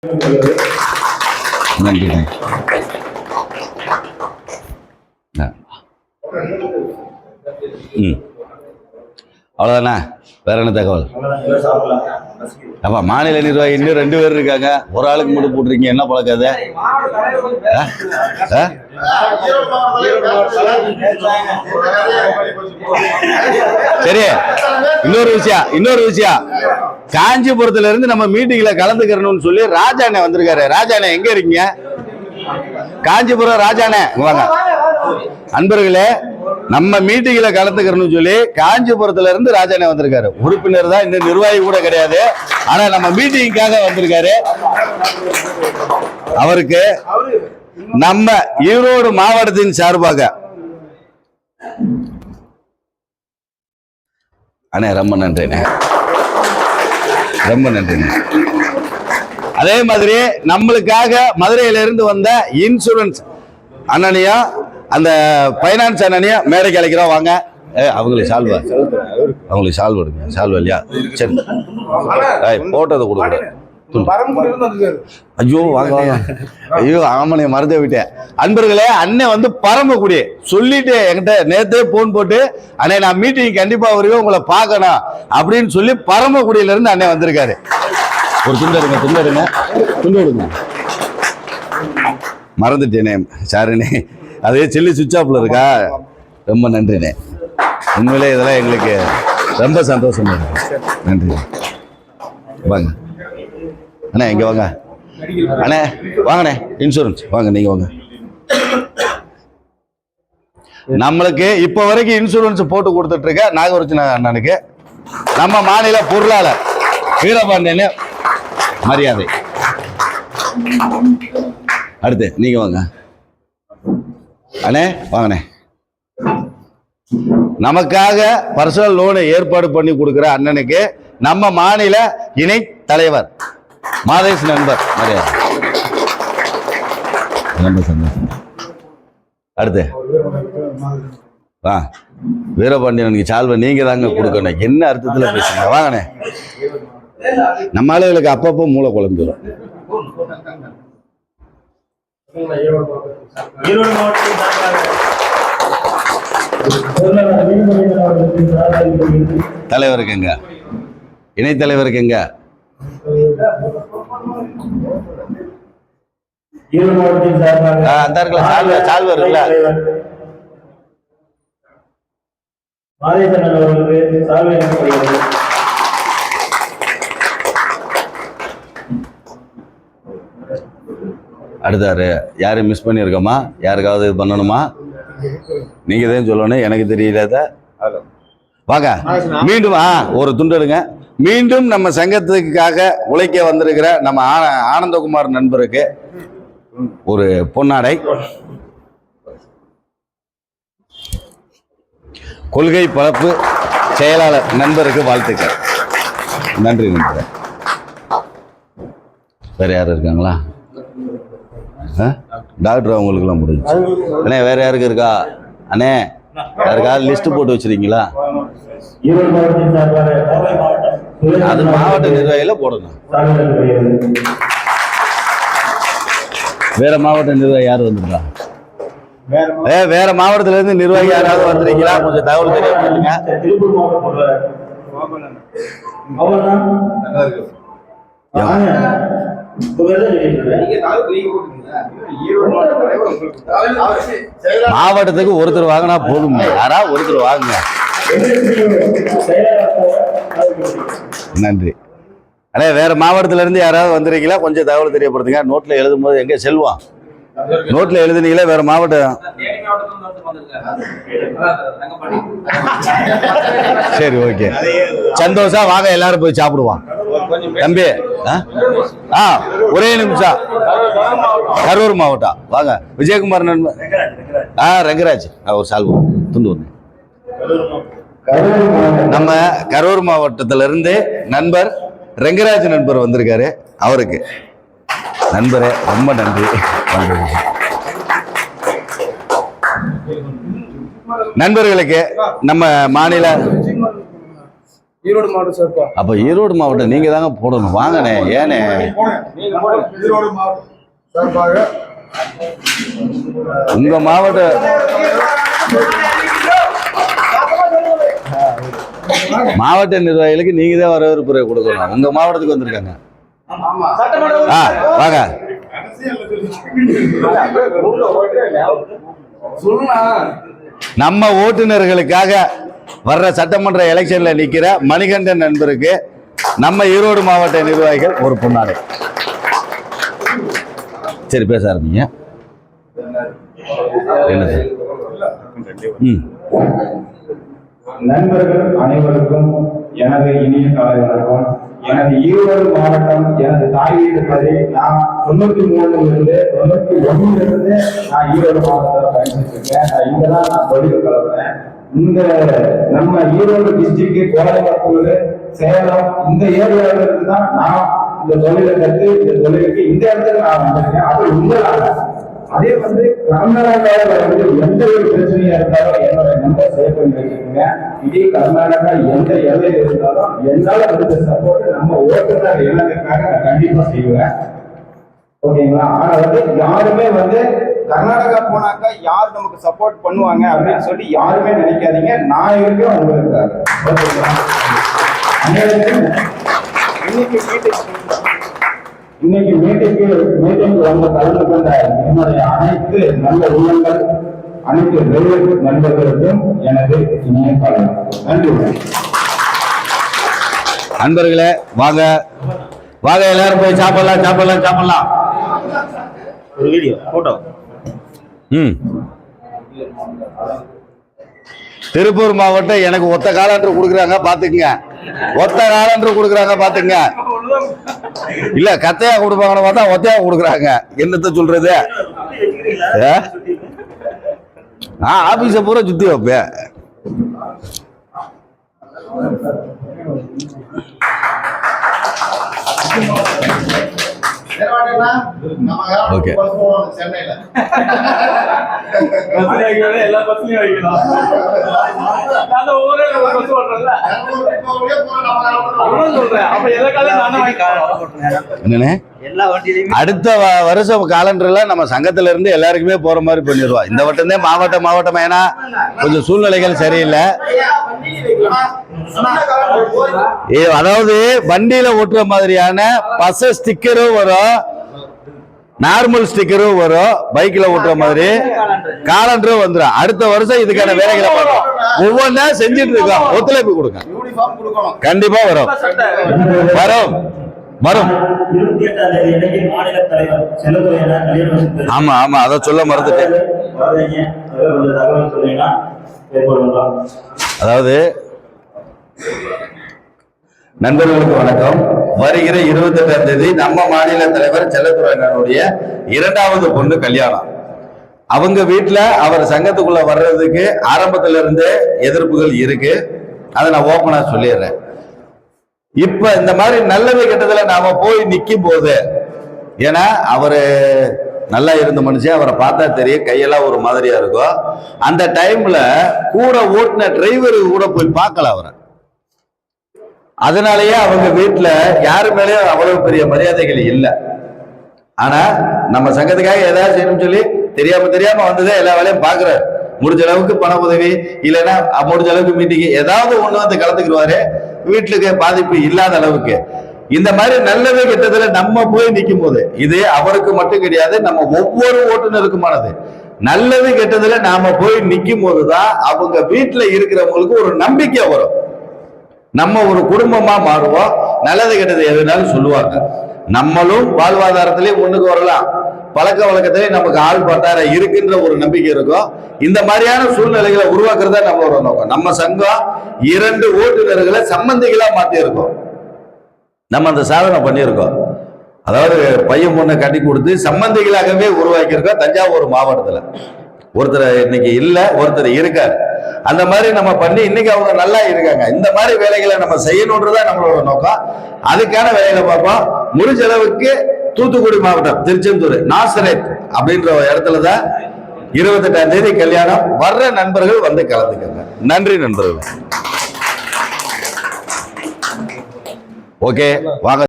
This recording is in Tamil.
நன்றி. அவ்வளோதாண்ணா, வேற என்ன தகவல்? அப்பா மாநில நிர்வாகி இன்னும் 2 பேர் இருக்காங்க, ஒரு ஆளுக்கு மட்டும் போட்டிருக்கீங்க, என்ன பழக்கம் அது? சரி, இன்னொரு விஷயம் காஞ்சிபுரத்துல இருந்து நம்ம மீட்டிங்ல கலந்துக்கிறணும்னு சொல்லி ராஜாண்ணே வந்திருக்காரு. ராஜாண்ணே எங்க இருக்கீங்க? காஞ்சிபுரம் ராஜாண்ணே வாங்க. அன்பர்களே, நம்ம மீட்டிங்ல கலந்துக்கிறோம்னு சொல்லி காஞ்சிபுரத்துல இருந்து ராஜாண்ணே வந்திருக்காரு. உறுப்பினர் தான், இந்த நிர்வாகி கூட கிடையாது. ஆனா நம்ம மீட்டிங்காக வந்திருக்காரு. அவருக்கு நம்ம ஈரோடு மாவட்டத்தின் சார்பாக அண்ணே ரொம்ப நன்றிண்ணே, ரொம்ப நன்றிண்ணே. அதே மாதிரி நம்மளுக்காக மதுரையில இருந்து வந்த இன்சூரன்ஸ் அண்ணனையும் அந்த பைனான்ஸ் அண்ணனையும் மேடைக்கு அழைக்கிறோம். வாங்க. அவங்களுக்கு சால்வ் எடுங்க. சால்வ் இல்லையா? சரி, போட்டதை கொடுக்க. ஐயோ வாங்க வாங்க. ஐயோ ஆமனே மறந்து விட்டேன். அன்பர்களே, அண்ணன் வந்து பரமக்குடி சொல்லிட்டு என்கிட்ட நேத்தே போன் போட்டு, அண்ணே நான் மீட்டிங் கண்டிப்பா வருவேன், உங்களை பார்க்கணும் அப்படின்னு சொல்லி பரமக்குடியில இருந்து அண்ணன் வந்திருக்காரு. ஒரு துண்டு எடுங்க. மறந்துட்டேனே சாருண்ணே, அதே செல்லி சுவிட்ச் ஆஃப்ல இருக்கா. ரொம்ப நன்றிண்ணே, உண்மையிலே இதெல்லாம் எங்களுக்கு ரொம்ப சந்தோஷம். நன்றி. வாங்க அண்ணே, இங்க வாங்க அண்ணே, வாங்கண்ணே. இன்சூரன்ஸ் வாங்க, நீங்க வாங்க. நம்மளுக்கு இப்ப வரைக்கும் இன்சூரன்ஸ் போட்டு கொடுத்துட்டு இருக்க நாகரட்ன அண்ணனுக்கு நம்ம மாநில பொருளாளர் வீரபாண்டியன் மரியாதை. அடுத்து நீங்க வாங்க அண்ணே, வாங்கண்ணே. நமக்காக பர்சனல் லோனை ஏற்பாடு பண்ணி கொடுக்கிற அண்ணனுக்கு நம்ம மாநில இணை தலைவர் மாதேஷ் நண்பர் மரியாதை. ரொம்ப சந்தோஷம். அடுத்து வா, வீரபாண்டியனுக்கு சால்வை நீங்க தாங்க கொடுக்கணும். என்ன அர்த்தத்துல பேசுங்க? வாங்கண்ணே. நம்ம ஆளுகளுக்கு அப்பப்போ மூளை குழம்பிடும். தலைவருக்கு எங்க? இணைத்தலைவருக்கு எங்க? அந்த இருக்குல்ல சால்வை இருக்குல்ல. அடுத்தாரு யாரும் மிஸ் பண்ணியிருக்கோமா? யாருக்காவது இது பண்ணணுமா? நீங்க தான் சொல்லணும், எனக்கு தெரியல. வாங்க மீண்டும் ஒரு துண்டு எடுங்க. மீண்டும் நம்ம சங்கத்துக்காக உழைக்க வந்திருக்கிற நம்ம ஆனந்தகுமார் நண்பருக்கு ஒரு பொன்னாடை. கொள்கை பரப்பு செயலாளர் நண்பருக்கு வாழ்த்துக்கள். நன்றி நண்பர். வேற யாரும் இருக்காங்களா? டாக்டர் அவங்களுக்குலாம் முடிஞ்சு. அண்ணே வேற யாருக்கு இருக்கா? அண்ணே யாருக்காவது லிஸ்ட் போட்டு வச்சிருக்கீங்களா? அது மாவட்ட நிர்வாகியில போடணும். வேற மாவட்ட நிர்வாகி யாரு வந்துருக்கா? வேற மாவட்டத்துல இருந்து நிர்வாகி யாராவது வந்துருக்கீங்களா? கொஞ்சம் தகவல் தெரியப்படுத்துங்க. மாவட்டத்துக்கு ஒருத்தர் வாங்கினா போதும். யாரா ஒருத்தர் வாங்குங்க. நன்றி. அண்ணே வேற மாவட்டத்துல இருந்து யாராவது வந்திருக்கீங்களா? கொஞ்சம் தகவல் தெரியப்படுத்துங்க. நோட்ல எழுதும் போது எங்க செல்வம் நோட்ல எழுதுனீங்களா? வேற மாவட்டம். சரி ஓகே, சந்தோஷம். வாங்க எல்லாரும் போய் சாப்பிடுவான். தம்பி ஒரே நிமிஷம். கரூர் மாவட்டம் வாங்க. விஜயகுமார் நண்பர் ரங்கராஜ் ஒரு சால்வ் துண்டு ஒன்று. நம்ம கரூர் மாவட்டத்தில இருந்து நண்பர் ரங்கராஜ் நண்பர் வந்திருக்காரு. அவருக்கு நண்பரே ரொம்ப நன்றி. நண்பர்களுக்கு நம்ம மாநில ஈரோடு மாவட்டம் சார்பா. அப்ப ஈரோடு மாவட்டம் நீங்க தாங்க போடணும். வாங்கண்ணே. ஏனே ஈரோடு மாவட்டம் சார்பாக உங்க மாவட்ட மாவட்ட நிர்வாகிகளுக்கு நீங்க தான் வரவேற்புரை கொடுக்கணும். உங்க மாவட்டத்துக்கு வந்திருக்காங்க. வாங்க. நம்ம ஓட்டுநர்களுக்காக வர்ற சட்டமன்ற எலெக்ஷன்ல நிக்கிற மணிகண்டன் நண்பருக்கு நம்ம ஈரோடு மாவட்ட நிர்வாகிகள் ஒரு பொன்னாடை. சரி, பேச ஆரம்பிங்க. நண்பர்கள் அனைவருக்கும் எனது இனிய காலை வணக்கம். எனது ஈரோடு மாவட்டம் எனது தாய் வீடு மாதிரி நான் 93 91 நான் ஈரோடு மாவட்டத்தில் பயணிச்சுட்டு இருக்கேன். இங்கதான் நான் தொழில் கலப்புறேன். இந்த நம்ம ஈரோடு டிஸ்ட்ரிக்ட் கோயம்புத்தூர் சேலம் இந்த ஏரியாவில இருந்து தான் நான் இந்த தொழிலை கற்று இந்த தொழிலுக்கு இந்த இடத்துல நான் வந்திருக்கேன். அது உங்களால அதே வந்து கர்நாடகாவில் வந்து எந்த ஒரு பிரச்சனையா இருந்தாலும் என்னோட நம்பர் சேவ் பண்ணி வச்சுக்கோங்க. இதே கர்நாடகா எந்த எல்லையில இருந்தாலும் என்னால வந்து சப்போர்ட் நம்ம ஓட்டுநர் இலக்குக்காக நான் கண்டிப்பா செய்வேன். ஓகேங்களா? ஆனா வந்து யாருமே வந்து கர்நாடகா போனாக்கா யார் நமக்கு சப்போர்ட் பண்ணுவாங்க அப்படின்னு சொல்லி யாருமே நினைக்காதீங்க. நான் இருக்கேன் உங்களுக்காக. ஓகேங்களா? இன்னைக்கு மீட்டிங் வந்து கலந்து கொண்ட என்னுடைய அனைத்து நல்ல உள்ளங்கள் அனைத்து ரயில்வே நண்பர்களுக்கும் எனது இனிய காலை நன்றி. அன்பர்களே வாங்க வாங்க, எல்லாரும் போய் சாப்பிடலாம். ஒரு வீடியோ போட்டோ. திருப்பூர் மாவட்டம் எனக்கு ஒத்த காலண்டர் கொடுக்குறாங்க பாத்துக்குங்க. இல்ல கத்தையா கொடுப்பாங்கன்னு பார்த்தா ஒத்தையா கொடுக்குறாங்க. என்னத்த சொல்றது? ஆபீஸ பூரா சுத்தி வைப்பேன். ஓகே, எல்லா பஸ்லயும் வைக்கலாம். என்னன்னு அடுத்த வருஷம் காலண்டர்ல நம்ம சங்கத்துல இருந்து எல்லாருக்குமே போற மாதிரி பண்ணிடுவோம். இந்த வட்டமே மாவட்டம் ஏன்னா கொஞ்சம் சூழ்நிலைகள் சரியில்லை. அதாவது வண்டியில ஓட்டுற மாதிரியான பச ஸ்டிக்கரும் வரும், நார்மல் ஸ்டிக்கரும் வரும். பைக்ல ஓட்டுற மாதிரி காலண்டரும் வந்துடும். அடுத்த வருஷம் இதுக்கான வேலைகளை பார்ப்போம். ஒவ்வொன்றா செஞ்சுட்டு இருக்கோம். ஒத்துழைப்பு கொடுங்க. கண்டிப்பா வரும். 28ஆம் தேதி மாநில தலைவர் செல்லத்துறை ஆமா அதை சொல்ல மறந்துட்டேன். அதாவது நண்பர்களுக்கு வணக்கம். வருகிற 28ஆம் தேதி நம்ம மாநில தலைவர் செல்லத்துறையினுடைய 2வது பொண்ணு கல்யாணம். அவங்க வீட்டுல அவர் சங்கத்துக்குள்ள வர்றதுக்கு ஆரம்பத்துல இருந்தே எதிர்ப்புகள் இருக்கு. அதை நான் ஓப்பனா சொல்லிடுறேன். இப்ப இந்த மாதிரி நல்லது கெட்டதுல நாம போய் நிக்கும் போது, ஏன்னா அவரு நல்லா இருந்த மனுஷன், அவரை பார்த்தா தெரியும், கையெல்லாம் ஒரு மாதிரியா இருக்கும். அந்த டைம்ல கூட ஓட்டுன டிரைவரு கூட போய் பார்க்கல அவரை. அதனாலயே அவங்க வீட்டுல யாரு மேலேயும் அவ்வளவு பெரிய மரியாதைகள் இல்லை. ஆனா நம்ம சங்கத்துக்காக ஏதாவது செய்யணும்னு சொல்லி தெரியாம வந்ததே எல்லா வேலையும் பாக்குறாரு. முடிஞ்ச அளவுக்கு பண உதவி, இல்லைன்னா முடிஞ்ச அளவுக்கு மீட்டிங் ஏதாவது ஒண்ணு வந்து கலந்துக்குருவாரு. வீட்டுக்கு பாதிப்பு இல்லாத அளவுக்கு. இந்த மாதிரி நல்லது கெட்டதுல நம்ம போய் நிற்கும் போது, இது அவருக்கு மட்டும் கிடையாது, நம்ம ஒவ்வொரு ஓட்டுநருக்குமானது. நல்லது கெட்டதுல நாம போய் நிற்கும் போதுதான் அவங்க வீட்டுல இருக்கிறவங்களுக்கு ஒரு நம்பிக்கை வரும். நம்ம ஒரு குடும்பமா மாறுவோம். நல்லது கெட்டது எதுனாலும் சொல்லுவாங்க. நம்மளும் வாழ்வாதாரத்திலேயே முன்னுக்கு வரலாம். பழக்க வழக்கத்திலே நமக்கு ஆள் பட்டார இருக்குன்ற ஒரு நம்பிக்கை இருக்கும். இந்த மாதிரியான சூழ்நிலைகளை உருவாக்குறதா நம்மளோட நோக்கம். நம்ம சங்கம் 2 ஓட்டுநர்களை சம்பந்திகளா மாத்தி இருக்கோம். நம்ம அந்த சாதனை பண்ணியிருக்கோம். அதாவது பையன் பொண்ணை கட்டி கொடுத்து சம்பந்திகளாகவே உருவாக்கியிருக்கோம். தஞ்சாவூர் மாவட்டத்துல ஒருத்தர் இன்னைக்கு இல்ல, ஒருத்தர் இருக்காரு. அந்த மாதிரி நம்ம பண்ணி இன்னைக்கு அவங்க நல்லா இருக்காங்க. இந்த மாதிரி வேலைகளை நம்ம செய்யணும்ன்றதா நம்மளோட நோக்கம். அதுக்கான வேலைகளை பார்ப்போம். முடிஞ்ச அளவுக்கு தூத்துக்குடி மாவட்டம் திருச்செந்தூர் நாசரேத் அப்படின்ற இடத்துலதான் 28ஆம் தேதி கல்யாணம். வர்ற நண்பர்கள் வந்து கலந்துக்கங்க. நன்றி நண்பர்கள். ஓகே வாங்க.